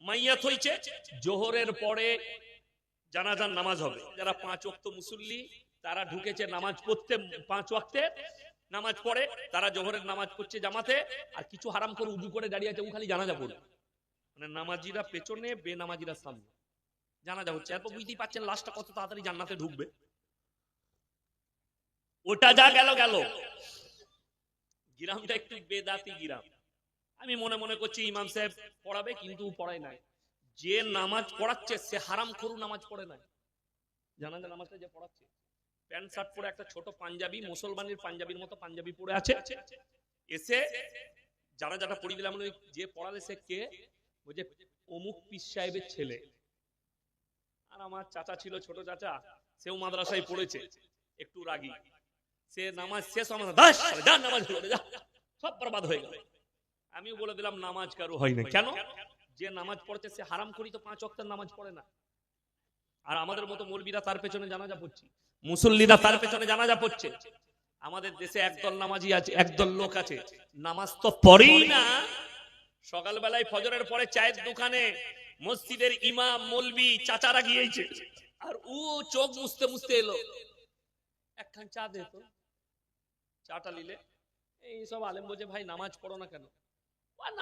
মাইয়াত হইছে, জোহরের পরে জানাজার নামাজ হবে। যারা 5 ওয়াক্ত মুসল্লি তারা ঢুকেছে নামাজ পড়তে, 5 ওয়াক্তের নামাজ পড়ে, তারা জোহরের নামাজ পড়ছে জামাতে। আর কিছু হারাম করে উজু করে দাঁড়িয়ে আছে, ও খালি জানাজা পড়ে। মানে নামাজিরা পেছনে, বেনামাজিরা সামনে, জানাজা হচ্ছে। এরপর বুঝতেই পাচ্ছেন লাশটা কত তাড়াতাড়ি জান্নাতে ঢুকবে। ওটা যা গেল গেল। গ্রামটা একটু বেদাতি গ্রাম। আমি মনে মনে করছি ইমাম সাহেব পড়াবে, কিন্তু পড়ায় নাই। যে নামাজ পড়াচ্ছে সে হারাম খরু নামাজ পড়ে নাই। জানাজা নামাজটা যে পড়াচ্ছে, প্যান্ট শার্ট পরে একটা ছোট পাঞ্জাবি, মুসলমানের পাঞ্জাবির মতো পাঞ্জাবি পরে আছে, এসে জানাজাটা পড়িয়ে দিলাম। যে পড়ালে সে কে? ওই যে অমুক পীর সাহেবের ছেলে। আর আমার চাচা ছিল, ছোট চাচা, সেও মাদ্রাসায় পড়েছে, একটু রাগী। সে নামাজ শেষ, নামাজ সব বরবাদ হয়ে গেল। আমিও বলে দিলাম নামাজ কারো হয় না। কেন? যে নামাজ পড়ছে সে হারাম করি তো 5 ওয়াক্তের নামাজ পড়ে না। আর আমাদের মতো মৌলবীরা তার পেছনে জানাজা পড়ছে, মুসল্লিরা তার পেছনে জানাজা পড়ছে। আমাদের দেশে একদল নামাজি আছে, একদল লোক আছে নামাজ তো পড়েই না। সকালবেলায় ফজরের পরে চায়ের দোকানে মসজিদের ইমাম মৌলবি চাচারা গিয়েছে, আর ও চোখ মুছতে মুছতে এলো, একখান চা দে তো। চাটা নিলে এই সব আলেম বলছে, ভাই নামাজ পড়ো না কেন?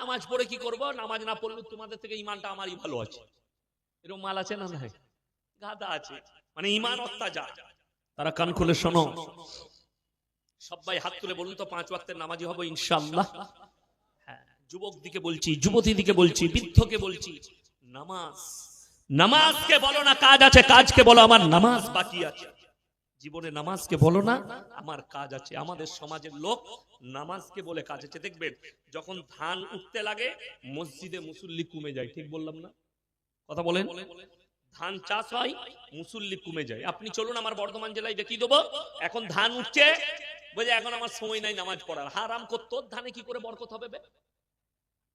নামাজ পড়ে কি করবো? নামাজ না পড়লে তোমাদের থেকে ইমানটা আমারই ভালো আছে। এরকম মাল আছে না? নাই, গাদা আছে। মানে ইমান অত্যাচার। তারা কান খুলে শোনো, সবাই হাত তুলে বলুন তো 5 ওয়াক্তের নামাজি হবো ইনশাআল্লাহ। হ্যাঁ, যুবক দিকে বলছি, যুবতী দিকে বলছি, বৃদ্ধকে বলছি, নামাজ, নামাজকে বলো না কাজ আছে, কাজকে বলো আমার নামাজ বাকি আছে। জীবনে নামাজকে বলো না আমার কাজ আছে। আমাদের সমাজের লোক নামাজকে বলে কাজ আছে। দেখবেন যখন ধান উঠতে লাগে মসজিদে মুসল্লি কমে যায়। ঠিক বললাম না? কথা বলেন। ধান চাষ হয়, মুসল্লি কমে যায়। আপনি চলুন আমার বর্ধমান জেলায় দেখিয়ে দেবো, এখন ধান উঠছে, বলে এখন আমার সময় নাই নামাজ পড়ার। হারাম কর, তোর ধানে কি করে বরকত হবে?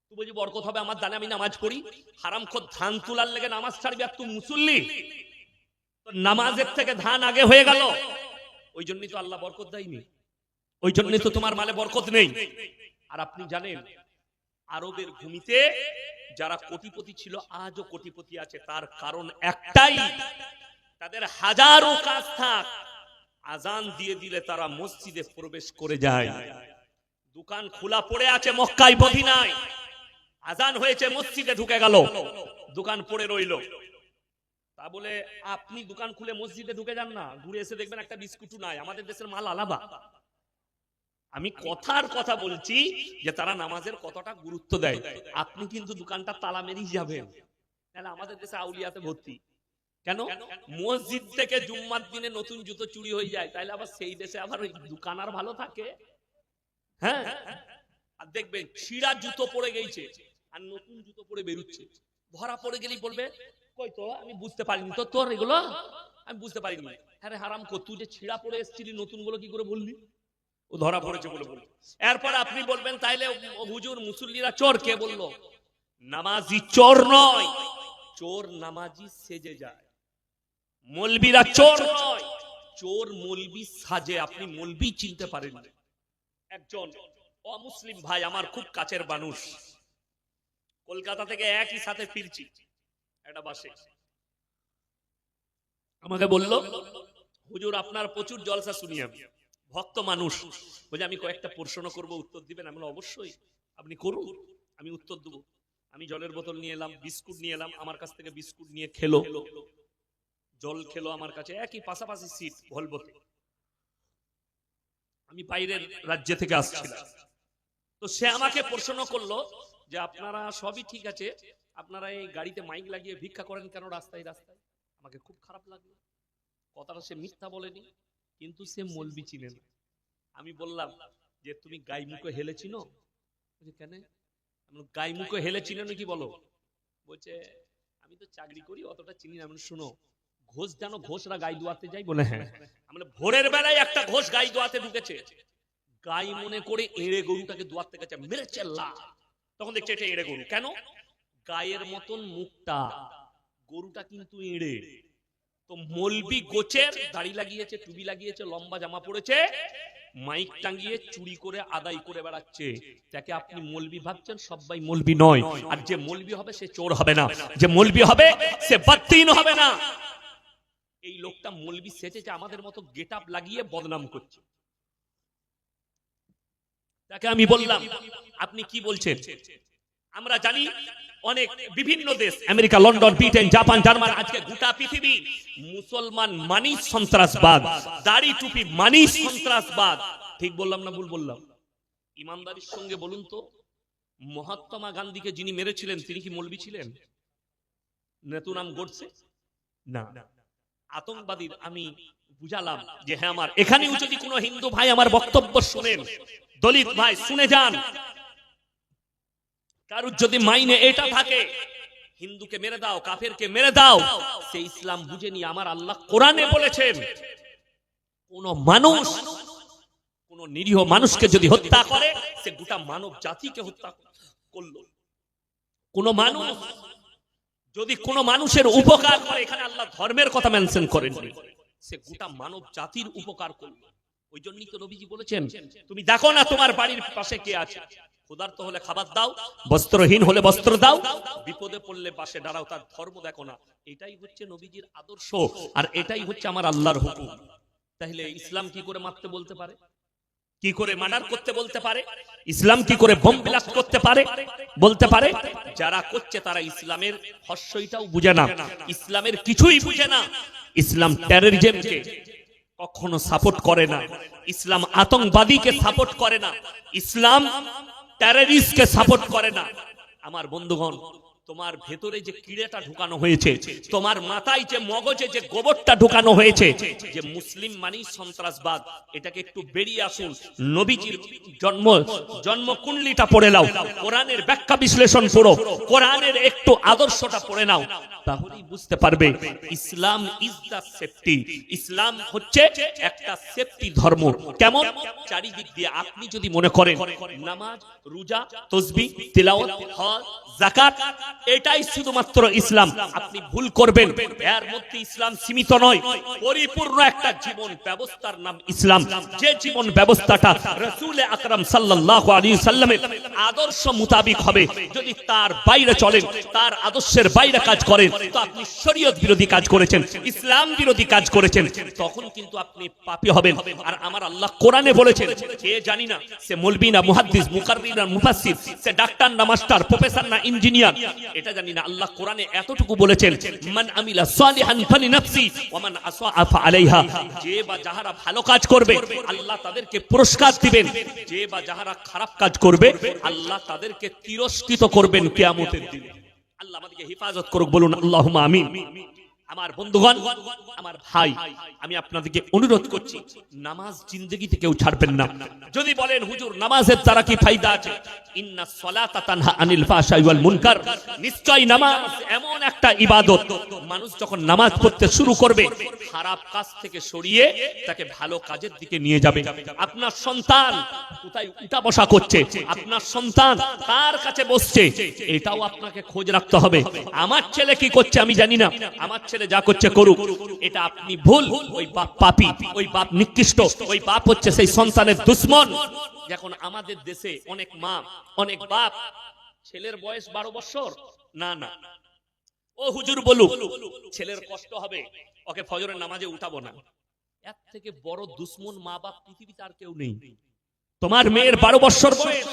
তুই বলছি বরকত হবে আমার ধানে, আমি নামাজ পড়ি। হারাম কর, ধান তোলার লেগে নামাজ ছাড়বি, আর তুই মুসল্লি? নামাজের থেকে ধান আগে হয়ে গেল, ওই জন্যই তো আল্লাহ বরকত দেয়নি, ওই জন্যই তো তোমার মালে বরকত নেই। আর আপনি জানেন আরবের ভূমিতে যারা কোটিপতি ছিল আজও কোটিপতি আছে, তার কারণ একটাই, তাদের হাজারো কাজ থাক, আজান দিয়ে দিলে তারা মসজিদে প্রবেশ করে যায়। দোকান খোলা পড়ে আছে মক্কায় মদিনায়, আজান হয়েছে মসজিদে ঢুকে গেল, দোকান পড়ে রইল। তা বলে আপনি দোকান খুলে মসজিদে ঢুকে যান না, ঘুরে এসে দেখবেন একটা বিস্কুটও নাই। আমাদের দেশের মাল আলাদা। আমি কথার কথা বলছি যে তারা নামাজের কতটা গুরুত্ব দেয়। আপনি কিন্তু দোকানটা তালা মেরেই যাবেন, তাহলে আমাদের দেশে আউলিয়াতে ভর্তি। কেন? মসজিদ থেকে জুম্মার দিনে নতুন জুতো চুরি হয়ে যায়, তাইলে আবার সেই দেশে আবার ওই দোকান আর ভালো থাকে? হ্যাঁ। আর দেখবেন ছিঁড়া জুতো পরে গেছে আর নতুন জুতো পরে বেরুচ্ছে, ধরা পড়ে গেলেই বলবে কই তো আমি বুঝতে পারিনি তো, তোর এগুলো আমি বুঝতে পারিনি। হ্যাঁ হারাম কর, তুই যে ছিঁড়া পরে এসেছিলি নতুন গুলো কি করে বললি? ও ধরা পড়েছে বলে বলল। এরপর আপনি বলবেন তাইলে হুজুর মুসল্লিরা চোর, কে বললো? নামাজি চোর নয়, চোর নামাজি সেজে যায়। মৌলবীরা চোর নয়, চোর মৌলবী সাজে। আপনি মৌলবী চিনতে পারেন না। একজন অমুসলিম ভাই আমার খুব কাছের মানুষ, কলকাতা থেকে একই সাথে ফিরছি একটা বাসে, আমাকে বলল হুজুর আপনার প্রচুর জলসা শুনি, আমি ভক্ত মানুষ, বলে আমি কয়েকটা প্রশ্ন করব, উত্তর দিবেন? আমি অবশ্যই আপনি করুন, আমি উত্তর দেবো। আমি জলের বোতল নিয়ে এলাম, বিস্কুট নিয়ে এলাম, আমার কাছ থেকে বিস্কুট নিয়ে খেলো, জল খেলো আমার কাছে, একই পাশাপাশি সিট ভলভোতে। আমি বাইরের রাজ্য থেকে আসছিলাম, তো সে আমাকে প্রশ্ন করলো যে আপনারা সবই ঠিক আছে, আপনারা এই গাড়িতে মাইক লাগিয়ে ভিক্ষা করেন কেন রাস্তায় রাস্তায়? আমাকে খুব খারাপ লাগলো কথাটা। সে মিথ্যা বলেনি, কিন্তু সে মৌলবি চিনে না। আমি বললাম যে তুমি গাই মুখে হেলে চিনো? কেন? গাই মুখে হেলে চিনো নাকি বলো? বলছে আমি তো চাকরি করি, অতটা চিনি না। আমি শুনো, ঘোষ জানো, ঘোষরা গাই দোয়াতে যায়? বলে হ্যাঁ। আমরা ভোরের বেলায় একটা ঘোষ গাই দোয়াতে ঢুকেছে, গাই মনে করে এড়ে গরুটাকে দোয়াতে গেছে, মেরেছে লা। তখন দেখছে এটা এড়ে গরু। কেন? গায়ের মতন মুখটা, গরুটা কিন্তু এড়ে। তো মৌলবি গোছের দাড়ি লাগিয়েছে, টুপি লাগিয়েছে, লম্বা জামা পড়েছে, মাইক টাঙ্গিয়ে চুরি করে আদায় করে বেড়াচ্ছে, তাকে আপনি মৌলবি ভাবছেন? সবাই মৌলবি নয়। আর যে মৌলবি হবে সে চোর হবে না, যে মৌলবি হবে সে বাত্তিন হবে না। এই লোকটা মৌলবি সেজেছে, আমাদের মতো গেটআপ লাগিয়ে বদনাম করছে। তাকে আমি বললাম আপনি কি বলছেন? আমরা জানি অনেক বিভিন্ন দেশ, America, London, Britain, Japan, German, আজকে গোটা পৃথিবী মুসলমান মানি সন্ত্রাসবাদ, দাড়ি টুপি মানি সন্ত্রাসবাদ। ঠিক বললাম না ভুল বললাম? ইমানদারির সঙ্গে বলুন তো, মহাত্মা গান্ধীকে যিনি মেরেছিলেন তিনি কি মৌলবি ছিলেন? নেতুনাম গড়ছে না। আতঙ্কবাদীর আমি বুঝালাম যে হ্যাঁ, আমার এখানেও যদি কোনো হিন্দু ভাই আমার বক্তব্য শুনেন, দলিত ভাই শুনে যান, কারুর যদি মাইনে এটা থাকে হিন্দুকে মেরে দাও, কাফেরকে মেরে দাও, সে ইসলাম বুঝেনি। আমার আল্লাহ কোরআনে বলেছেন কোন মানুষ কোন নিরীহ মানুষকে যদি হত্যা করে সে গোটা মানব জাতিকে হত্যা করলো। কোন মানুষ যদি কোন মানুষের উপকার করে, এখানে আল্লাহ ধর্মের কথা মেনশন করেননি, সে গোটা মানব জাতির উপকার করলো। ওই জন্যই তো নবীজি বলেছেন তুমি দেখো না তোমার বাড়ির পাশে কে আছে, ক্ষুধার্ত হলে খাবার দাও, বস্ত্রহীন হলে বস্ত্র দাও, বিপদে পড়লে পাশে দাঁড়াও, তার ধর্ম দেখো না। এটাই হচ্ছে নবীজির আদর্শ, আর এটাই হচ্ছে আমার আল্লাহর হুকুম। তাহলে ইসলাম কি করে মারতে বলতে পারে, কি করে মার্ডার করতে বলতে পারে, ইসলাম কি করে বোম ব্লাস্ট করতে পারে বলতে পারে? যারা করছে তারা ইসলামের হর্ষইটাও বুঝে না, ইসলামের কিছুই বুঝে না। ইসলাম টেররিজমকে কখনো সাপোর্ট করে না, ইসলাম আতঙ্কবাদীকে সাপোর্ট করে না, ইসলাম টেররিস্টকে সাপোর্ট করে না। আমার বন্ধুগণ, তোমার ভেতরে যে কিড়েটা ঢুকানো হয়েছে, তোমার মাথায় যে মগজে যে গোবরটা ঢুকানো হয়েছে, যে মুসলিম মানেই সন্ত্রাসবাদ, এটাকে একটু বেরিয়ে আসুন। নবীজির জন্ম কুণ্ডলিটা পড়ে নাও, কোরআনের ব্যাখ্যা বিশ্লেষণ করো, কোরআনের একটু আদর্শটা পড়ে নাও, তাহলেই বুঝতে পারবে ইসলাম ইজ দা সেফটি। ইসলাম হচ্ছে একটা সেফটি ধর্ম। কেমন? চারিদিক দিয়ে আপনি যদি মনে করেন নামাজ, রোজা, তাসবিহ, তিলাওয়াত, হজ, যাকাত এটাই শুধুমাত্র ইসলাম, আপনি ভুল করবেন। এর মধ্যে ইসলাম সীমিত নয়, পরিপূর্ণ একটা জীবন ব্যবস্থার নাম ইসলাম। যে জীবন ব্যবস্থাটা রাসূল আকরাম সাল্লাল্লাহু আলাইহি সাল্লামের আদর্শ মোতাবেক হবে, যদি তার বাইরে চলেন, তার আদর্শের বাইরে কাজ করেন, তো আপনি শরীয়ত বিরোধী কাজ করেছেন, ইসলাম বিরোধী কাজ করেছেন, তখন কিন্তু আপনি পাপী হবেন। আর আমার আল্লাহ কোরআনে বলেছেন, কে জানি না সে মৌলবি না, মুহাদ্দিস, মুকাররির না, মুফাসসির, সে ডাক্তার না, মাস্টার, প্রফেসর না, ইঞ্জিনিয়ার, এটা জানি না। আল্লাহ কোরআনে এতটুকু বলেছেন, মান আমিলা সালিহান ফালিনাফসি ওয়া মান আসআ ফাআলাইহা। যে বা যাহারা ভালো কাজ করবে আল্লাহ তাদেরকে পুরস্কার দিবেন, যে বা যাহারা খারাপ কাজ করবে আল্লাহ তাদেরকে তিরস্কৃত করবেন কিয়ামতের দিনে। আল্লাহ আমাদেরকে হেফাজত করুক, বলুন আল্লাহুম্মা আমিন। আমার বন্ধুগণ, আমার ভাই, আমি আপনাদেরকে অনুরোধ করছি, নামাজ জিন্দেগিতে কেউ ছাড়বেন না। যদি বলেন হুজুর নামাজের দ্বারা কি ফায়দা আছে, ইন্নাস সালাতা তানহা আনিল ফাহশাই ওয়াল মুনকার, নিশ্চয় নামাজ এমন একটা ইবাদত, মানুষ যখন নামাজ পড়তে শুরু করবে খারাপ কাজ থেকে সরিয়ে তাকে ভালো কাজের দিকে নিয়ে যাবে। আপনার সন্তান কোথায় উঠা বসা করছে, আপনার সন্তান কার কাছে বসছে, এটাও আপনাকে খোঁজ রাখতে হবে। আমার ছেলে কি করছে আমি জানি না, আমার ছেলে যা করছে করুক, এটা আপনি ভুল। ওই বাপ পাপী, ওই বাপ নিকৃষ্ট, ওই বাপ হচ্ছে সেই সন্তানের দুশ্মন। এখন আমাদের দেশে অনেক মা, অনেক বাপ, ছেলের বয়স 12 বছর, না না ও হুজুর বলুক ছেলের কষ্ট হবে, ওকে ফজরের নামাজে উঠাবো না। এর থেকে বড় দুশ্মন মা বাপ পৃথিবীতে আর কেউ নেই। তোমার মেয়ের 12 বছর বয়স,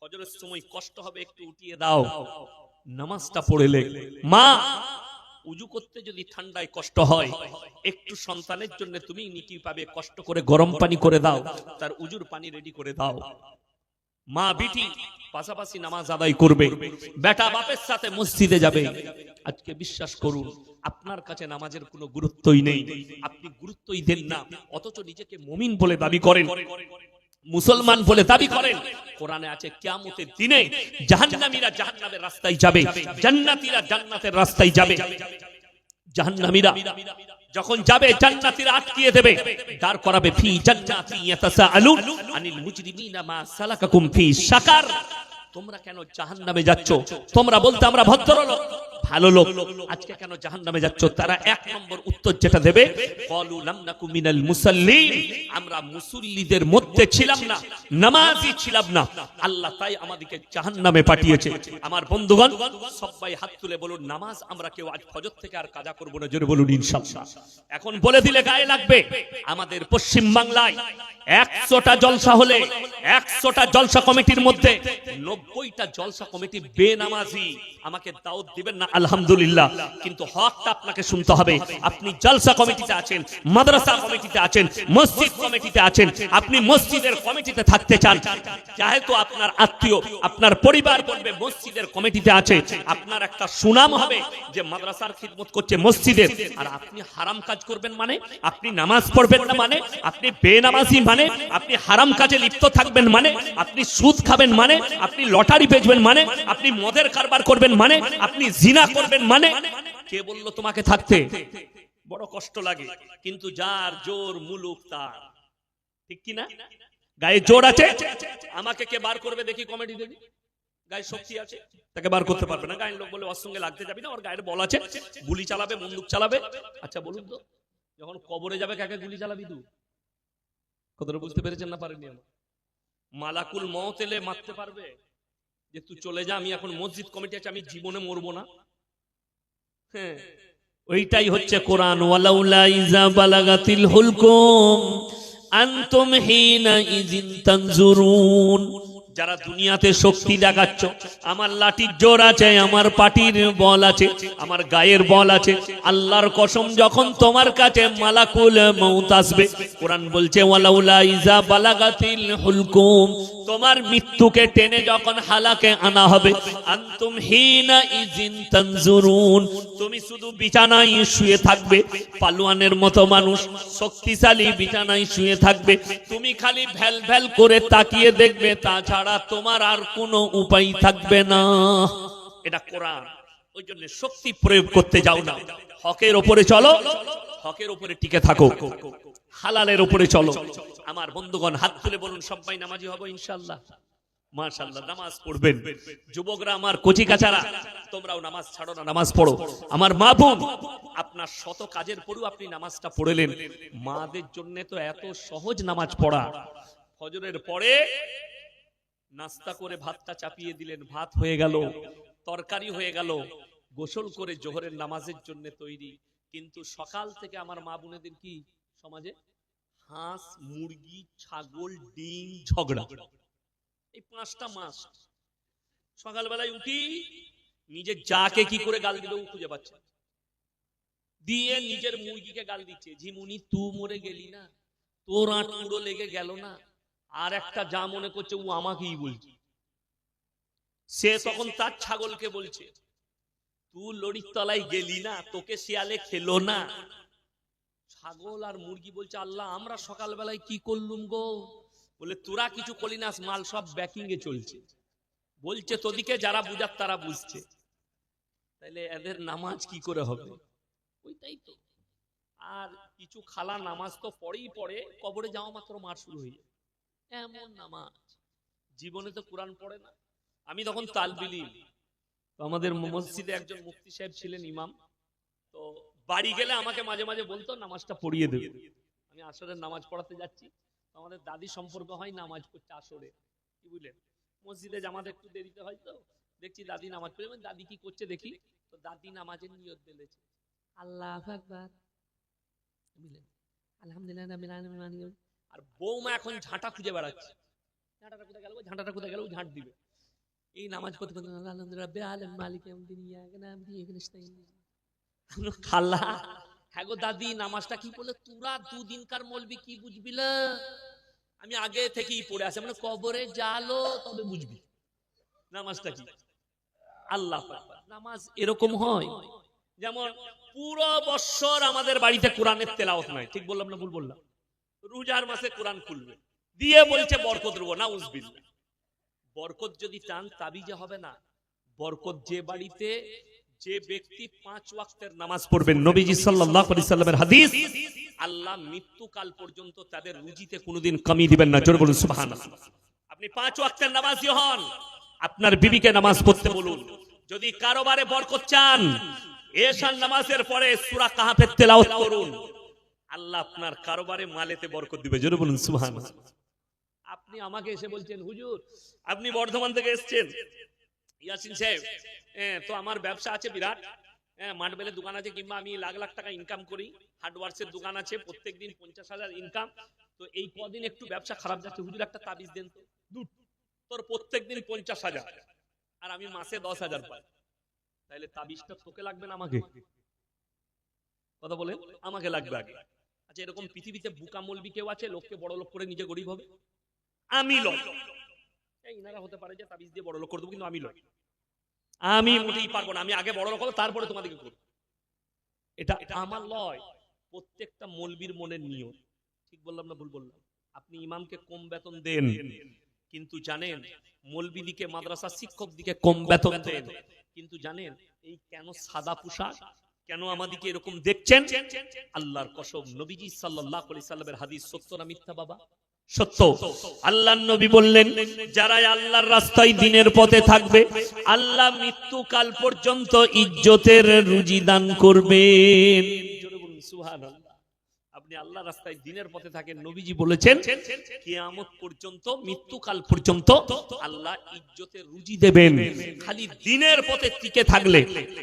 ফজরের সময় কষ্ট হবে, একটু উঠিয়ে দাও, নামাজটা পড়ে লে। মা, উজু করতে যদি ঠান্ডায় কষ্ট হয়, একটু সন্তানের জন্য তুমি নিকি পাবে, কষ্ট করে গরম পানি করে দাও, তার উজুর পানি রেডি করে দাও। মা বিটি পাশাপাশি নামাজ আদায় করবে, বেটা বাপের সাথে মসজিদে যাবে। আজকে বিশ্বাস করুন, আপনার কাছে নামাজের কোনো গুরুত্বই নেই, আপনি গুরুত্বই দেন না, অথচ নিজেকে মুমিন বলে দাবি করেন, মুসলমান বলে দাবি করেন। কোরআনে আছে কিয়ামতের দিনে জাহান্নামীরা জাহান্নামের রাস্তায় যাবে, জান্নাতীরা জান্নাতের রাস্তায় যাবে। জাহান্নামীরা যখন যাবে জান্নাতীরা আটকিয়ে দেবে, দাঁড় করাবে, ফি জান্নাতি ইয়াতাসাআলুন আনিল মুজরিমিনা মা সালাকাকুম ফি সাকার। তোমরা কেন জাহান্নামে যাচ্ছ? তোমরা বলতে আমরা ভদ্রলোক, ভালো লোক, আজকে কেন জাহান্নামে যাচ্ছ? তারা এক নম্বর উত্তর যেটা দেবে, ক্বালু লাম নাকু মিনাল মুসাল্লিন, আমরা মুসল্লিদের মধ্যে ছিলাম না, নামাজি ছিলাম না, আল্লাহ তাই আমাদেরকে জাহান্নামে পাঠিয়েছে। আমার বন্ধুগণ, সবাই হাত তুলে বলুন, নামাজ আমরা কেউ আজ ফজর থেকে আর কাজা করব না, জোরে বলুন ইনশাআল্লাহ। এখন বলে দিলে গায়ে লাগবে। আমাদের পশ্চিম বাংলায় 100টা জলসা হলে 100টা জলসা কমিটির মধ্যে 90টা জলসা কমিটি বেনামাজি। আমাকে দাওয়াত দিবেন না আলহামদুলিল্লাহ, কিন্তু হকটা আপনাকে শুনতে হবে। আপনি জলসা কমিটিতে আছেন, মাদ্রাসা কমিটিতে আছেন, মসজিদ কমিটিতে আছেন, আপনি মসজিদের কমিটিতে থাকতে চান, যেহেতু আপনার আত্মীয় আপনার পরিবার বলবে মসজিদের কমিটিতে আছে, আপনার একটা সুনাম হবে যে মাদ্রাসার খিদমত করছে মসজিদের, আর আপনি হারাম কাজ করবেন মানে, আপনি নামাজ পড়বেন না মানে, আপনি বেনামাজি মানে, আপনি হারাম কাজে লিপ্ত থাকবেন মানে, আপনি সুদ খাবেন মানে, আপনি লটারি বেচবেন মানে, আপনি মদের কারবার করবেন মানে, আপনি জিনা করবেন মানে, কে বললো তোমাকে থাকতে? বড় কষ্ট লাগে, কিন্তু যার জোর মুলুক তার, ঠিক কি না? গায়ে জোর আছে, আমাকে কে বার করবে দেখি কমেডি দেখি, গায়ে শক্তি আছে, তাকে বার করতে পারবে না। গায়ের লোক বলে ওর সঙ্গে লাগতে যাবি না, ওর গায়ের বল আছে, গুলি চালাবে, বন্দুক চালাবে। আচ্ছা বলুন তো, যখন কবরে যাবে কাকে গুলি চালাবি তুই? কতটা বুঝতে পেরেছেন না পারেননি? আমার মালাকুল মউত এলে মারতে পারবে যে তুই চলে যা, আমি এখন মসজিদ কমিটি আছে, আমি জীবনে মরবো না? হ্যাঁ, ওইটাই হচ্ছে কোরআন। ওয়ালাউলা ইযা বালাগাতিল হুলকুম আনতুম হিনা ইযিন তানজুরুন। যারা দুনিয়াতে শক্তি দেখাচ্ছ, আমার লাঠির জোর আছে, আমার পাটির বল আছে, আমার গায়ের বল আছে, আল্লাহর কসম যখন তোমার কাছে মালাকুল মউত আসবে, কোরআন বলছে ওয়ালাউলা ইযা বালাগাতিল হুলকুম, তোমার মৃত্যুকে টেনে যখন হালাকে আনা হবে, আনতুম হিনা ইযিন তানজুরুন, তুমি শুধু বিছানায় শুয়ে থাকবে, পালোয়ানের মতো মানুষ শক্তিশালী বিছানায় শুয়ে থাকবে, তুমি খালি ভ্যাল ভ্যাল করে তাকিয়ে দেখবে, তাছাড়া তোমার আর কোনো উপায় থাকবে না। এটা কোরআন। ওই জন্য শক্তি প্রয়োগ করতে যাও না, হকের উপরে চলো, হকের উপরে টিকে থাকো, হালালের উপরে চলো। আমার বন্ধুগণ হাত তুলে বলুন, সবাই নামাজি হব ইনশাআল্লাহ? মাশাআল্লাহ, নামাজ পড়বেন। যুবকরা আমার, কচি কাচারা, তোমরাও নামাজ ছাড়ো না, নামাজ পড়ো। আমার মা বোন, আপনার শত কাজের পরেও আপনি নামাজটা পড়লেন। মাদের জন্য তো এত সহজ নামাজ পড়া। ফজরের পরে নাস্তা করে ভাতটা চাপিয়ে দিলেন, ভাত হয়ে গেল, তরকারি হয়ে গেল, গোসল করে জোহরের নামাজের জন্য তৈরি। কিন্তু সকাল থেকে আমার মা বোনেদের কি সমাজে হাঁস, মুরগি, ছাগল, ডিম, ঝগড়া। এই 5টা মাস সকালবেলায় উঠি, নিজের যাকে কি করে গাল দিবে খুঁজে পাচ্ছে, দিয়ে নিজের মুরগিকে গাল দিচ্ছে, ঝিমুনি তুই মরে গেলি না, তোর আঁটুড়ো লেগে গেল না। আর একটা যা মনে করছে ও আমাকেই বলছে, সে তখন তার ছাগলকে বলছে, তুই লড়ির তলায় গেলি না, তোকে শিয়ালে খেলো না। ছাগল আর মুরগি বলছে, আল্লাহ আমরা সকালবেলায় কি করলুম গো? বলে তোরা কিছু করলি না, মাল সব ব্যাকিং এ চলছে। বলছে তোদিকে যারা বুঝার তারা বুঝছে। তাইলে এদের নামাজ কি করে হবে? ওইটাই তো। আর কিছু খালা নামাজ তো পড়েই পড়ে, কবরে যাওয়া মাত্র মার শুরু হয়ে যায়, এমন নামাজ। জীবনে তো কোরআন পড়ে না। আমি তখন তালবিলি, তো আমাদের মসজিদে একজন মুফতি সাহেব ছিলেন, ইমাম, তো বাড়ি গেলে আমাকে মাঝে মাঝে বলতো নামাজটা পড়িয়ে দেবে। আমি আসরের নামাজ পড়াতে যাচ্ছি, আমাদের দাদি সম্পর্ক হয়, নামাজ পড়ছে আসরে, কি বুঝলেন, মসজিদে জামাত একটু দেরিতে হয়, তো দেখছি দাদি নামাজ পড়ে, দাদি কি করছে দেখি, তো দাদি নামাজের নিয়ত দিয়েছে, আল্লাহু আকবার, বুঝলেন, আলহামদুলিল্লাহ। আর বৌমা এখন ঝাঁটা খুঁজে বেড়াচ্ছে, ঝাঁটাটা কোথায় গেল, ঝাঁটাটা কোথায় গেল, ঝাঁট দিবে। এই নামাজ পড়তে পড়তে খাল্লা, হ্যাঁ গো দাদি নামাজটা কি বলে, তোরা দুদিনকার মলবি কি বুঝবি না, আমি আগে থেকেই পড়ে আসি, মানে কবরে জালো তবে বুঝবি নামাজটা কি। আল্লাহ নামাজ এরকম হয়, যেমন পুরো বছর আমাদের বাড়িতে কোরআনের তেলাওয়াত নাই, ঠিক বললাম না ভুল বললাম? রোজার মাসে কোরআন খুলবে, দিয়ে বলছে বরকত দেবো, নাউজুবিল্লাহ। বরকত যদি চান তাবিজে হবে না। বরকত যে বাড়িতে যে ব্যক্তি 5 ওয়াক্তের নামাজ পড়বেন, নবীজি সাল্লাল্লাহু আলাইহি সাল্লামের হাদিস, আল্লাহ মৃত্যুকাল পর্যন্ত তাদের রুজিতে কোনোদিন কমি দিবেন না। জোরে বলুন সুবহানাল্লাহ। আপনি 5 ওয়াক্তের নামাজি হন, আপনার বিবিকে নামাজ পড়তে বলুন। যদি কারোবারে বরকত চান, এশার নামাজের পরে সূরা কাহফের তেলাওয়াত করুন, আল্লাহ আপনার কারোবারে মালেতে বরকত দিবে। জোরে বলুন সুবহানাল্লাহ। আপনি আমাকে এসে বলছেন হুজুর আপনি বর্ধমান থেকে এসেছেন, ইয়াসিন সাহেব তো আমার ব্যবসা আছে বিরাট, মাঠবেলের দোকান আছে, কিংবা আমি লাখ লাখ টাকা ইনকাম করি, হার্ডওয়ার্সের দোকান আছে, প্রত্যেকদিন 50,000 ইনকাম, তো এই কদিন একটু ব্যবসা খারাপ যাচ্ছে, হুজুর একটা তাবিজ দেন তো। তোর প্রত্যেকদিন 50,000 আর আমি মাসে 10,000 পাই, তাহলে তাবিজটা তোকে লাগবে না আমাকে? কথা বলে আমাকে লাগবে আগে। আচ্ছা এরকম পৃথিবীতে বুকা মলবি কেউ আছে লোককে বড় লোক করে নিজে গরিব হবে? আমি লয়। এই ইনারা হতে পারে যে তাবিজ দিয়ে বড় লোক করে দেবো, কিন্তু আমি লয়, আমি মোটেই পারবো না। আমি আগে বড় লোক হবো, তারপরে তোমাদেরকে করবো। এটা আমার লয়, প্রত্যেকটা মলবির মনের নিয়ম। ঠিক বললাম না ভুল বললাম? আপনি ইমামকে কম বেতন দেন, কিন্তু জানেন মলবি দিকে মাদ্রাসা শিক্ষক দিকে কম বেতন দেন, কিন্তু জানেন এই কেন সাদা পোশাক, কেন আমাদেরকে এরকম দেখছেন? আল্লাহর কসম, নবীজি সাল্লাল্লাহু আলাইহি সাল্লামের হাদিস সত্য না মিথ্যা বাবা? সত্য। আল্লাহর নবী বললেন যারা আল্লাহর রাস্তায় দ্বীনের পথে থাকবে আল্লাহ মৃত্যুকাল পর্যন্ত ইজ্জতের রুজি দান করবেন। জোরে বলুন সুবহানাল্লাহ। আপনি আল্লাহর রাস্তায় দ্বীনের পথে থাকেন, নবীজি বলেছেন কিয়ামত পর্যন্ত, মৃত্যুকাল পর্যন্ত আল্লাহ ইজ্জতের রুজি দেবেন। খালি দ্বীনের পথে টিকে থাকলে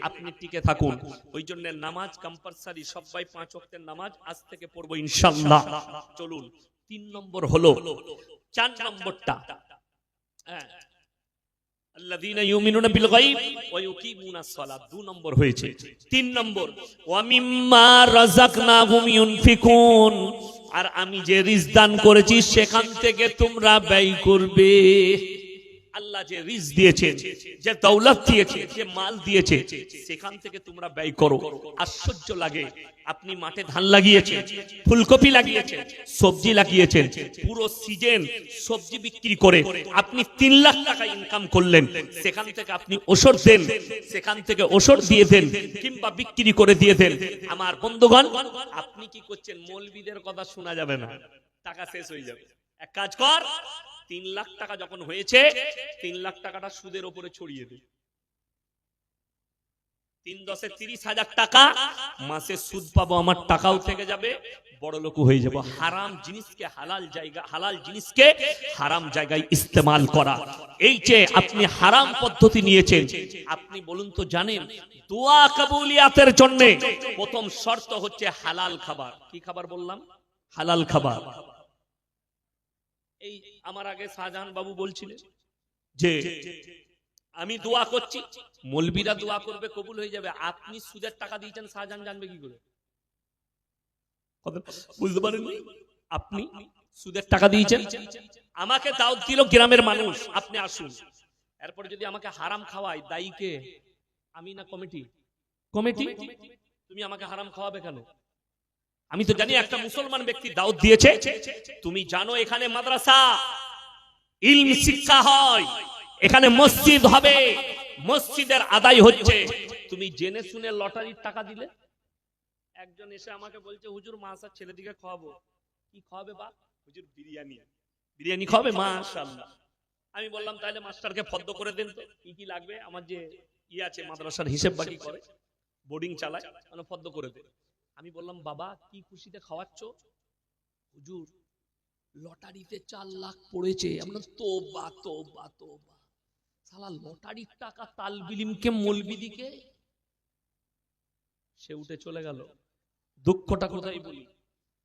আপনি টিকে থাকুন। ওই জন্য নামাজ কম্পালসারি, সবাই 5 ওয়াক্তের নামাজ আজ থেকে পড়বো ইনশাআল্লাহ। চলুন 3 নম্বর হলো, 4 নম্বরটা আল্লাযীনা ইউমিনুনা বিল গায়ব ওয়া ইউকিমুনাস সালাত, 2 নম্বর হয়েছে। 3 নম্বর ওয়া মিম্মা রাযাকনাহুম ইউনফিকুন, আর আমি যে রিজক দান করেছি সেখান থেকে তোমরা ব্যয় করবে। আল্লাহ যে রিজক দিয়েছে, যে দৌলত দিয়েছে, যে মাল দিয়েছে, সেখান থেকে তোমরা ব্যয় করো। আশ্চর্য লাগে, আপনি মাঠে ধান লাগিয়েছেন, ফুলকপি লাগিয়েছেন, সবজি লাগিয়েছেন, পুরো সিজন সবজি বিক্রি করে আপনি 3 লাখ টাকা ইনকাম করলেন, সেখান থেকে আপনি ওষর দেন, সেখান থেকে ওষর দিয়ে দেন, কিংবা বিক্রি করে দিয়ে দেন। আমার বন্ধুগণ, আপনি কি করছেন? মৌলবীদের কথা শোনা যাবে না, টাকা শেষ হয়ে যাবে। এক কাজ কর, 3 লাখ টাকা যখন হয়েছে 3 লাখ টাকাটা সুদের উপরে ছড়িয়ে দে। 3 10 30,000 টাকা মাসে সুদ পাবো, আমার টাকাও থেকে যাবে, বড় লোক হয়ে যাব। হারাম জিনিসকে হালাল জায়গা, হালাল জিনিসকে হারাম জায়গায় ইস্তেমাল করা, এই যে আপনি হারাম পদ্ধতি নিয়েছেন। আপনি বলুন তো, জানেন দোয়া কবুলিয়াতের জন্য প্রথম শর্ত হচ্ছে হালাল খাবার। কি খাবার বললাম? হালাল খাবার। এই আমার আগে শাহজাহান বাবু বলছিলেন যে আমি দোয়া করছি, মৌলবীরা দোয়া করবে কবুল হয়ে যাবে। আপনি সুদের টাকা দিয়েছেন, শাহজাহান জানবে কি করে? বুঝতে পারেননি? আপনি সুদের টাকা দিয়েছেন, আমাকে দাওয়াত দিল গ্রামের মানুষ, আপনি আসুন, এরপর যদি আমাকে হারাম খাওয়ায়, দায়ী কে? আমি না কমিটি? কমিটি। তুমি আমাকে হারাম খাওয়াবে কেন? আমি তো জানি একটা মুসলমান ব্যক্তি দাওয়াত দিয়েছে, তুমি জানো এখানে মাদ্রাসা, ইলম শিক্ষা হয়, এখানে মসজিদ হবে, মসজিদের আদায় হচ্ছে, তুমি জেনে শুনে লটারির টাকা দিলে। একজন এসে আমাকে বলছে হুজুর মাসার ছেলেদিকে খাওয়াবো। কি খাওয়াবে বা? হুজুর বিরিয়ানি। বিরিয়ানি খাওয়াবে? মাশাআল্লাহ। আমি বললাম তাহলে মাস্টারকে ফর্দ করে দেন তো, কি কি লাগবে, আমার যে আছে মাদ্রাসার হিসেব বাকি করে, বোর্ডিং চালায়, মানে ফর্দ করে দেন। আমি বললাম বাবা কি খুশিতে খাওয়াচ্ছ? হুজুর লটারিতে 4 লাখ পড়েছে। আমরা তোবা তোবা তোবা, শালা লটারির টাকা তালবিলিমকে মৌলবীদিকে। সে উঠে চলে গেল। দুঃখটা কোথায় বলি?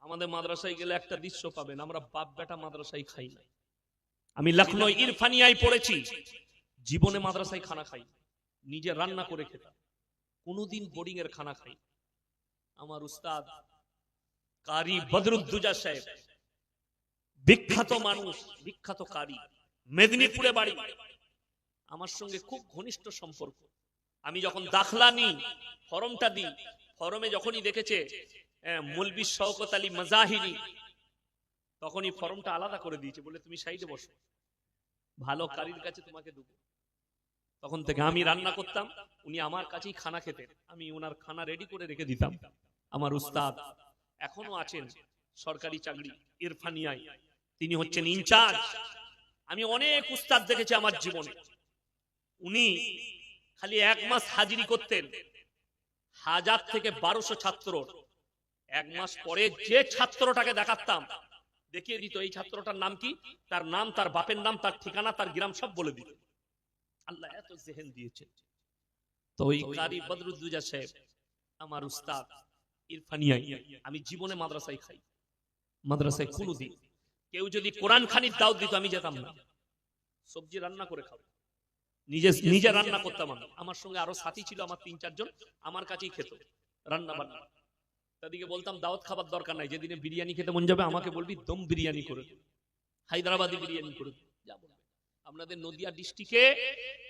আমাদের মাদ্রাসায় গেলে একটা দৃশ্য পাবেন, আমরা বাপ বেটা মাদ্রাসায় খাই না। আমি লখনৌ ইরফানিয়ায় পড়েছি, জীবনে মাদ্রাসায় খানা খাই, নিজে রান্না করে খেতাম, কোনোদিন বোর্ডিং এর খানা খাই। আমার উস্তাদ কারি বদরুদ্দুজা সাহেব, বিখ্যাত মানুষ, বিখ্যাত কারি, মেদিনীপুরে বাড়ি, আমার সঙ্গে খুব ঘনিষ্ঠ সম্পর্ক। আমি যখন দাখলা নিই, ফরমটা দিই, ফরমে যখনই দেখেছে মৌলভী শওকত আলী মাজাহিরি, তখনই ফরমটা আলাদা করে দিয়েছে, বলে তুমি সাইডে বসো, ভালো কারির কাছে তোমাকে দেবো। তখন থেকে আমি রান্না করতাম, উনি আমার কাছেই খানা খেতেন, আমি ওনার খানা রেডি করে রেখে দিতাম। আমার উস্তাদ এখনো আছেন, সরকারি চাকরি ইরফানিয়ায়, তিনি হচ্ছেন ইনচার্জ। আমি অনেক উস্তাদ দেখেছি আমার জীবনে, উনি খালি 1 মাস হাজিরি করতেন, 1000 থেকে 1200 ছাত্র। 1 মাস পরে যে ছাত্রটাকে দেখাতাম, দেখিয়ে দিত এই ছাত্রটার নাম কি, তার নাম, তার বাপের নাম, তার ঠিকানা, তার গ্রাম সব বলে দিত। আল্লাহ এত জেহেন দিয়েছে। তো ওই কারি বদরুদ্দোজা সাহেব আমার উস্তাদ ইরফানিয়াই, আমি জীবনে মাদ্রাসায় খাই, মাদ্রাসায় কোনোদিন কেউ যদি কোরআন খানির দাওয়াত দিত আমি যেতাম না। সবজি রান্না করে খাবো, নিজে রান্না করতাম আমি। আমার সঙ্গে আরো সাথী ছিল আমার 3-4 জন, আমার কাছেই খেত রান্না বান্না। তাদেরকে বলতাম দাওয়াত খাবার দরকার নাই, যেদিনে বিরিয়ানি খেতে মন যাবে আমাকে বলবি দম বিরিয়ানি করে, হায়দ্রাবাদি বিরিয়ানি করে। আপনাদের নদিয়া ডিস্ট্রিক্টে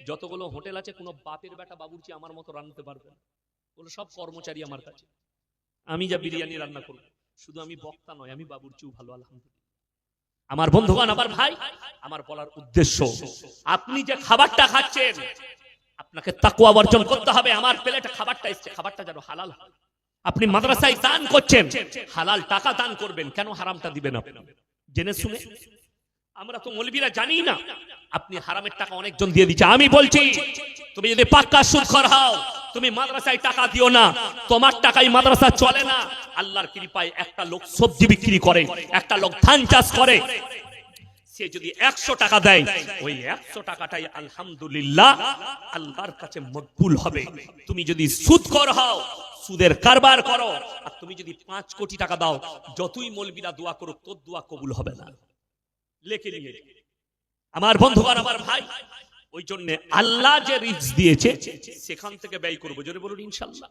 যতগুলো হোটেল আছে, কোনো বাপের বেটা বাবুর্চি আমার মতো রান্নাতে পারবে না, ওগুলো সব কর্মচারী আমার কাছে। আমি যা বিরিয়ানি রান্না করব, শুধু আমি বক্তা নয়, আমি বাবুর্চিও ভালো, আলহামদুলিল্লাহ। আমার বন্ধুগণ, আমার ভাই, আমার বলার উদ্দেশ্য, আপনি যে খাবারটা খাচ্ছেন আপনাকে তাকওয়া অর্জন করতে হবে। আমার প্লেটে খাবারটা এসছে, খাবারটা যেন হালাল হয়। আপনি মাদ্রাসায় দান করছেন, হালাল টাকা দান করবেন, কেন হারামটা দিবেন আপনি জেনে শুনে? আমরা তো মৌলবীরা জানি না, আপনি হারামের টাকা অনেকজন দিয়ে দিচ্ছে। আমি বলছি, তুমি যদি পাক্কা সুদখোর হও, তুমি মাদ্রাসায় টাকা দিও না, তোমার টাকায় মাদ্রাসা চলে না। আল্লাহর কৃপায় একটা লোক সবজি বিক্রি করে, একটা লোক ধান চাষ করে, সে যদি 100 টাকা দেয়, ওই 100 টাকাটাই আলহামদুলিল্লাহ আল্লাহর কাছে মকবুল হবে। তুমি যদি সুদখোর হও, সুদের কারবার করো, আর তুমি যদি 5 কোটি টাকা দাও, যতই মৌলবীরা দোয়া করুক তোর দোয়া কবুল হবে না। লেখে নিয়ে আমার বন্ধুগণ, আমার ভাই, ওই জন্য আল্লাহ যে রিজক দিয়েছে সেখান থেকে ব্যয় করব। জোরে বলুন ইনশাআল্লাহ।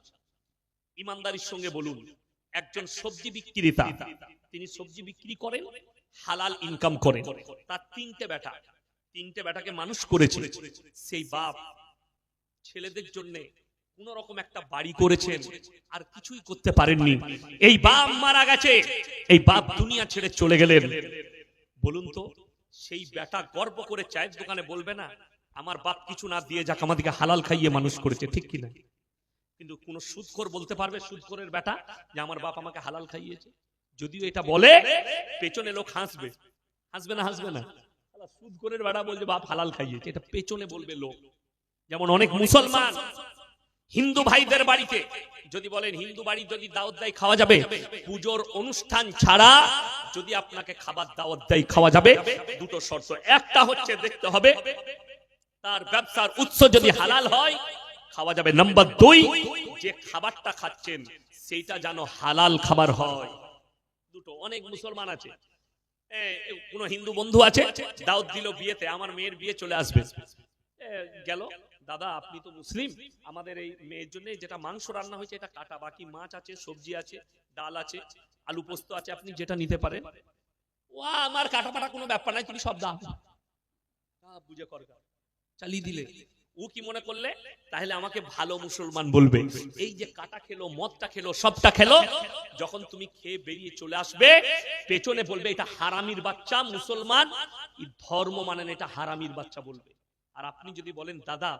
ইমানদারির সঙ্গে বলুন, একজন সবজি বিক্রেতা, তিনি সবজি বিক্রি করেন, হালাল ইনকাম করেন, তার 3টে বেটা, 3টে বেটাকে মানুষ করেছে। সেই বাপ ছেলেদের জন্য কোন রকম একটা বাড়ি করেছেন, আর কিছুই করতে পারেননি। এই বাপ মারা গেছে, এই বাপ দুনিয়া ছেড়ে চলে গেলেন। বলুন তো, সেই বেটা গর্ব করে চায়ের দোকানে বলবে না আমার বাপ কিছু না দিয়ে যাক আমাদেরকে হালাল খাইয়ে মানুষ করেছে, ঠিক কিনা? কিন্তু কোন সুদখোর বলতে পারবে, সুদখোরের বেটা, যে আমার বাপ আমাকে হালাল খাইয়েছে? যদিও এটা বলে, পেছনে লোক হাসবে, হাসবে না? হাসবে না? সুদখোরের বেটা বলছে বাপ হালাল খাইয়েছে, এটা পেছনে বলবে লোক। যেমন অনেক মুসলমান হিন্দু ভাইদের বাড়িতে যদি বলেন, হিন্দু বাড়ি যদি দাওয়াত দেয় খাওয়া যাবে, পূজোর অনুষ্ঠান ছাড়া যদি আপনাকে খাবার দাওয়াত দেয় খাওয়া যাবে, দুটো শর্ত। একটা হচ্ছে দেখতে হবে তার ব্যবসার উৎস যদি হালাল হয় খাওয়া যাবে। নাম্বার 2, যে খাবারটা খাচ্ছেন সেইটা যেন হালাল খাবার হয়। দুটো। অনেক মুসলমান আছে, কোন হিন্দু বন্ধু আছে, দাওয়াত দিল বিয়েতে, আমার মেয়ের বিয়ে চলে আসবে, গেল, দাদা আপনি তো মুসলিম, আমাদের এই মেয়ের জন্য যেটা মাংস রান্না হয়েছে এটা কাটা, বাকি মাছ আছে, সবজি আছে, ডাল আছে, আলু পোস্ত আছে, আপনি যেটা নিতে পারেন। ও আমার কাটা পাটা কোনো ব্যাপার নাই, তুমি সব দাও, বুঝে কর, চালিয়ে দিলে। ও কি মনে করলে তাহলে আমাকে ভালো মুসলমান বলবে? এই যে কাটা খেলো, মদটা খেলো, সবটা খেলো, যখন তুমি খেয়ে বেরিয়ে চলে আসবে পেছনে বলবে এটা হারামির বাচ্চা, মুসলমান ধর্ম মানে না, এটা হারামির বাচ্চা বলবে। আর আপনি যদি বলেন দাদা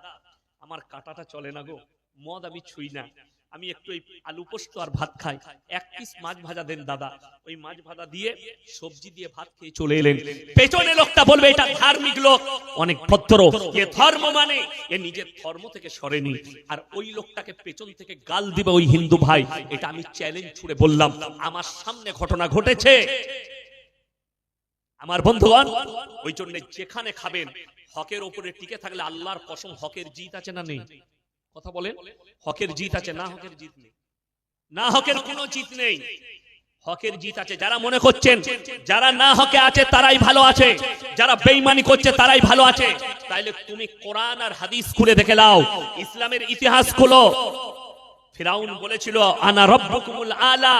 আমার কাটাটা চলে না গো, মদ আমি ছুঁই না, আমি একটু ওই আলু পোস্ত আর ভাত খাই, 1 পিস মাছ ভাজা দেন দাদা, ওই মাছ ভাজা দিয়ে সবজি দিয়ে ভাত খেয়ে চলে এলেন, পেছনে লোকটা বলবে এটা ধার্মিক লোক, অনেক ভদ্র, এ ধর্ম মানে, এ নিজের ধর্ম থেকে সরেনি। আর ওই লোকটাকে পেছন থেকে গাল দিবে ওই হিন্দু ভাই। এটা আমি চ্যালেঞ্জ ছুড়ে বললাম, আমার সামনে ঘটনা ঘটেছে। আমার বন্ধুগণ, ওই জন্য যেখানে খাবেন হকের উপরে টিকে থাকলে আল্লাহর কসম হকের জিত আছে না নেই? কথা বলেন, হকের জিত আছে না? হকের জিত নেই, না হকের কোনো জিত নেই, হকের জিত আছে। যারা মনে করছেন যারা না হকে আছে তারাই ভালো আছে, যারা বেঈমানি করছে তারাই ভালো আছে, তাইলে তুমি কোরআন আর হাদিস খুলে দেখে নাও, ইসলামের ইতিহাস খুলো। ফিরাউন বলেছিল আনা রাব্বুকুমুল আলা,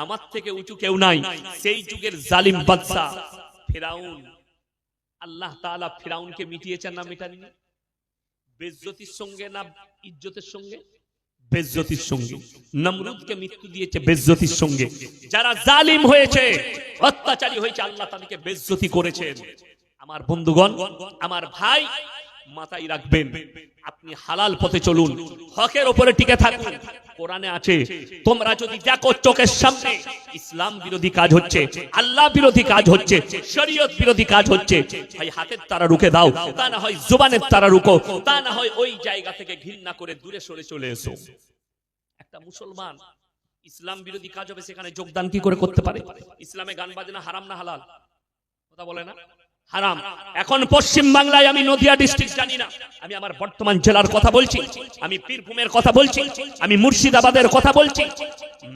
আমার থেকে উঁচু কেউ নাই, সেই যুগের জালিম বাদশা ফিরাউন। আল্লাহ তাআলা ফিরাউনকে মিটিয়েছেন না মিটাননি? বেজ্জতির সঙ্গে না ইজ্জতের সঙ্গে? বেজ্জতির সঙ্গে। নমরুদকে মৃত্যু দিয়েছে বেজ্জতির সঙ্গে। যারা জালিম হয়েছে, অত্যাচারী হয়েছে, আল্লাহ তাদেরকে বেজ্জতি করেছেন। আমার বন্ধুগণ, আমার ভাই, মাথায় রাখবেন আপনি হালাল পথে চলুন, হকের উপরে টিকে থাকুন। কোরআনে আছে। তোমরা যদি দেখো চোখের সামনে ইসলাম বিরোধী কাজ হচ্ছে, আল্লাহ বিরোধী কাজ হচ্ছে, শরীয়ত বিরোধী কাজ হচ্ছে, হয় হাতের তারা রুখে দাও, তা না হয় জবানের তারা রুকো, তা না হয় ওই জায়গা থেকে ঘৃণা করে দূরে সরে চলে এসো। একটা মুসলমান ইসলাম বিরোধী কাজ হবে সেখানে যোগদান কি করে করতে পারে? ইসলামে গান বাজনা হারাম না হালাল? কথা বলে না, হারাম। এখন পশ্চিম বাংলায়, আমি নদিয়া ডিস্ট্রিক্ট জানি না, আমি আমার বর্তমান জেলার কথা বলছি, আমি বীরভূমের কথা বলছি, আমি মুর্শিদাবাদের কথা বলছি।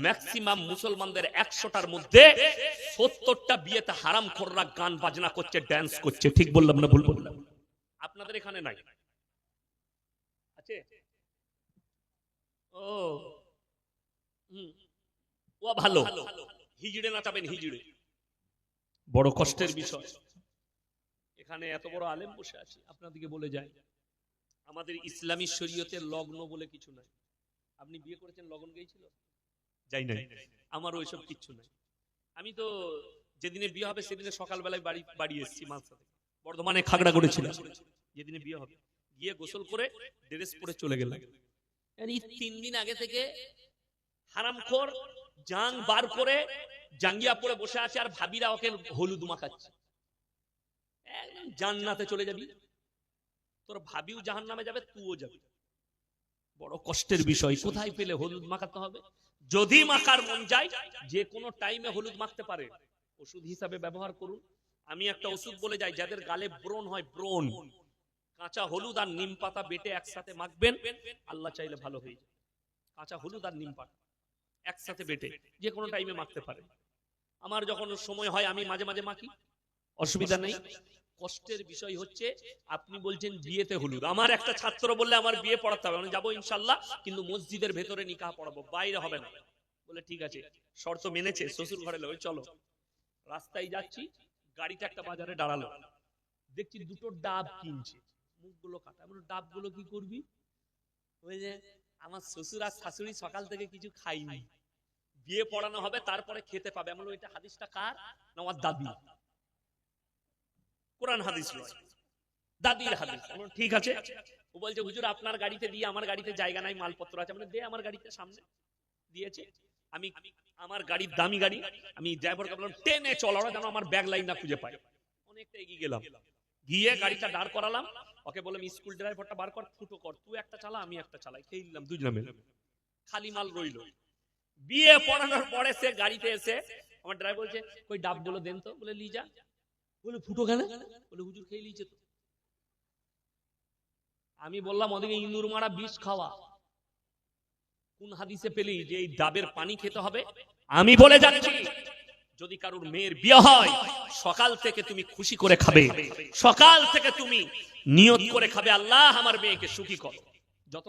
ম্যাক্সিমাম মুসলমানদের 100টার মধ্যে 70টা বিয়েতে হারামখোররা গান বাজনা করছে, ড্যান্স করছে। ঠিক বললাম না ভুল বললাম? আপনাদের এখানে নাই? আছে? ও ও ভালো, হিজড়ে নাচাবেন, হিজড়ে। বড় কষ্টের বিষয়। এখানে এত বড় আলেম বসে আছি, আপনাদেরকে বলে যায় আমাদের ইসলামী শরীয়তের লগ্ন বলে কিছু নাই। আপনি বিয়ে করেছেন, লগন গিয়েছিল? যাই নাই। আমার ওইসব কিচ্ছু নাই। আমি তো যেদিনে বিয়ে হবে সেদিনে সকালবেলায় বাড়ি এসেছি মালসা থেকে, বর্ধমানে খাগড়া করেছিলাম। যেদিনে বিয়ে হবে গিয়ে গোসল করে ড্রেস পরে চলে গেলাম। 3 দিন আগে থেকে হারামখোর জাং বার করে জাঙ্গিয়া পরে বসে আছে, আর ভাবিরা ওকে হলুদ মাখাচ্ছে। একদম জান্নাতে চলে যাবি, তোর ভাবিও জাহান্নামে যাবে, তুইও যাবি। বড় কষ্টের বিষয়। কোথায় পেলে হলুদ মাখাতে হবে? যদি মাখার মন যায় যে কোনো টাইমে হলুদ মাখতে পারে, ওষুধ হিসাবে ব্যবহার করুন। আমি একটা ওষুধ বলে যাই, যাদের গালে ব্রণ হয়, ব্রণ, কাঁচা হলুদ আর নিম পাতা বেটে একসাথে মাখবেন, আল্লাহ চাইলে ভালো হয়ে যাবে। কাঁচা হলুদ আর নিম পাতা একসাথে বেটে যে কোনো টাইমে মাখতে পারে। আমার যখন সময় হয় আমি মাঝে মাঝে মাখি, অসুবিধা নেই। কষ্টের বিষয় হচ্ছে আপনি বলছেন বিয়েতে হলুদ। আমার একটা ছাত্র বললে আমার বিয়ে পড়াতে হবে, আমি যাবো ইনশাল্লাহ, কিন্তু মসজিদের ভেতরে নিকাহ পড়াবো, বাইরে হবে না। বলে ঠিক আছে, শর্ত মেনেছে। শ্বশুর ঘরে লোক, চলো। রাস্তায় যাচ্ছি, গাড়িটা একটা বাজারে দাঁড়ালো, দেখছি দুটো ডাব কিনছে, মুখগুলো কাটা। বলে ডাবগুলো কি করবি? ওই যে আমার শ্বশুর আর শাশুড়ি সকাল থেকে কিছু খাইনি, বিয়ে পড়ানো হবে, তারপরে খেতে পাবে। আমি বলি এটা হাদিসটা কার? না আমার দাদি। কোরআন হাদিস নয়, দাদির হাদিস। ঠিক আছে। ও বলছে হুজুর আপনার গাড়িতে দিয়ে, আমার গাড়িতে জায়গা নাই, মালপত্র আছে। মানে দে আমার গাড়িতে, সামনে দিয়েছে। আমি আমার গাড়ির দামি গাড়ি, আমি ড্রাইভারকে বললাম টেনে চলো, যেন আমার ব্যাগ লাইন না খুঁজে পাই। অনেকটা এগিয়ে গেলাম, গিয়ে গাড়িটা দাঁড় করালাম। ওকে বললাম স্কুল ড্রাইভারটা বার কর, ফুটো কর, তুই একটা চালা আমি একটা চালাই। খেয়ে নিলাম দুজনে মিলে, খালি মাল রইল। বিয়ে পড়ানোর পরে সে গাড়িতে এসে আমার ড্রাইভার বলছে কই ডাবগুলো দেন তো। বলে লি যা। বলে ফুটো কেন? বলে হুজুর খেয়ে লিয়েছে তো। আমি বললাম ওদিকে ইন্দুর মারা বিষ খাওয়া। কোন হাদিসে পেলি যে এই ডাবের পানি খেতে হবে? আমি বলে যাচ্ছি, যদি কারোর মেয়ের বিয়ে হয়, সকাল থেকে তুমি খুশি করে খাবে, সকাল থেকে তুমি নিয়ত করে খাবে, আল্লাহ আমার মেয়েকে সুখী করো। যত